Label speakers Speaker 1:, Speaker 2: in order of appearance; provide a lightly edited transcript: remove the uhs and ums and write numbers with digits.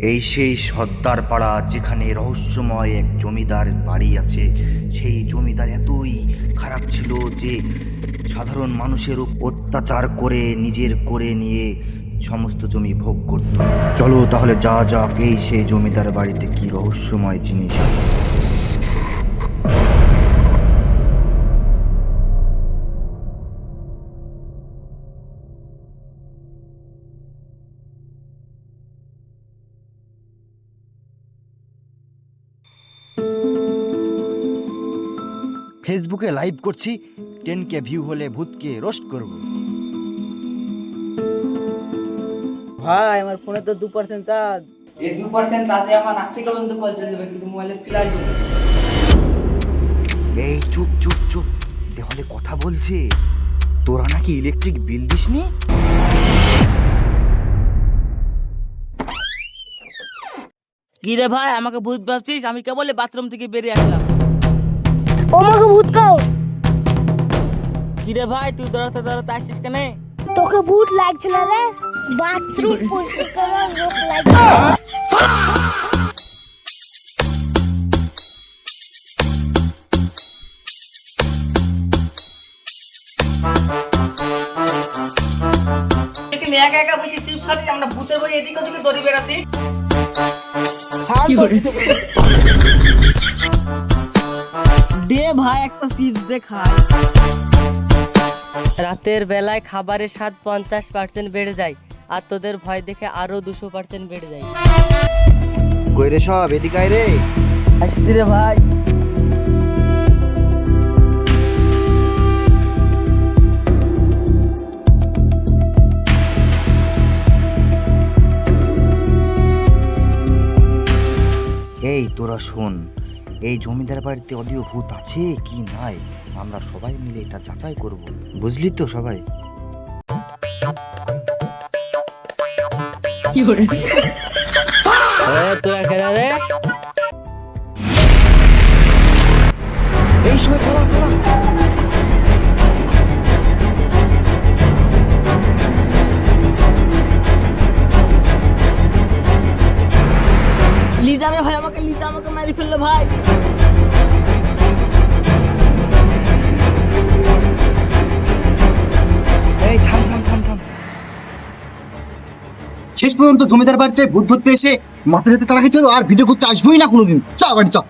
Speaker 1: এই সেই সর্দার পাড়া, যেখানে রহস্যময় এক জমিদার বাড়ি আছে। সেই জমিদার এতই খারাপ ছিল যে সাধারণ মানুষের উপর অত্যাচার করে নিজের করে নিয়ে সমস্ত জমি ভোগ করত। চলো তাহলে যা যাক এই সেই জমিদার বাড়িতে কি রহস্যময় জিনিস আছে। ফেসবুকে লাইভ করছি, 10K ভিউ হলে ভূতকে রোস্ট করব।
Speaker 2: ভাই আমার ফোনে তো 2% চার্জ। এই 2% চার্জে আমার আফ্রিকা পর্যন্ত কল চলে যাবে, কিন্তু মোবাইলের ফ্ল্যাশ জ্বলবে।
Speaker 1: এই চুপ চুপ চুপ, দেওয়ালে কথা বলছে। তোরা নাকি ইলেকট্রিক বিল দিসনি?
Speaker 2: কি রে ভাই, আমাকে ভূত ভাবছিস? আমি কেবল বাথরুম থেকে বেরিয়ে আসলাম।
Speaker 3: ও আমাকে ভূত কাও।
Speaker 2: কি রে ভাই, তুই দৌড়াতে দৌড়াতে আসছিস কেন?
Speaker 3: তোকে ভূত লাগছে না রে? বাথরুম পরিষ্কার করার লোক লাগছে।
Speaker 2: এখানে একা একা বসে সিপ খাচ্ছি, আমরা ভূতের বই এদিকে ওদিকে দড়ি বেরাছি। দে ভাই একটা চিপস দে খাই।
Speaker 4: রাতের বেলায় খাবারের স্বাদ 50% বেড়ে যায়, আর তোদের ভয় দেখে আরো 200% বেড়ে যায়।
Speaker 1: কই রে সব, এদিকে আয় রে।
Speaker 2: আসছি রে ভাই।
Speaker 1: এই তোরা শোন, এই জমিদার বাড়িতে অদিও ভূত আছে কি নাই, আমরা সবাই মিলে এটা যাচাই করব, বুঝলি তো সবাই?
Speaker 4: তোরা কেন রে?
Speaker 1: এই সবাই পালা পালা।
Speaker 2: লিজা রে ভাই, আমাকে লিজা আমাকে মারি ফেললো ভাই।
Speaker 1: এই থাম থাম থাম থাম।
Speaker 5: শেষ পর্যন্ত জমিদার বাড়িতে ভূত ধরতে এসে মাথা হাতে তারা খেয়েছিল, আর ভিডিও করতে আসবোই না কোনোদিন। চা বাড়ি চা।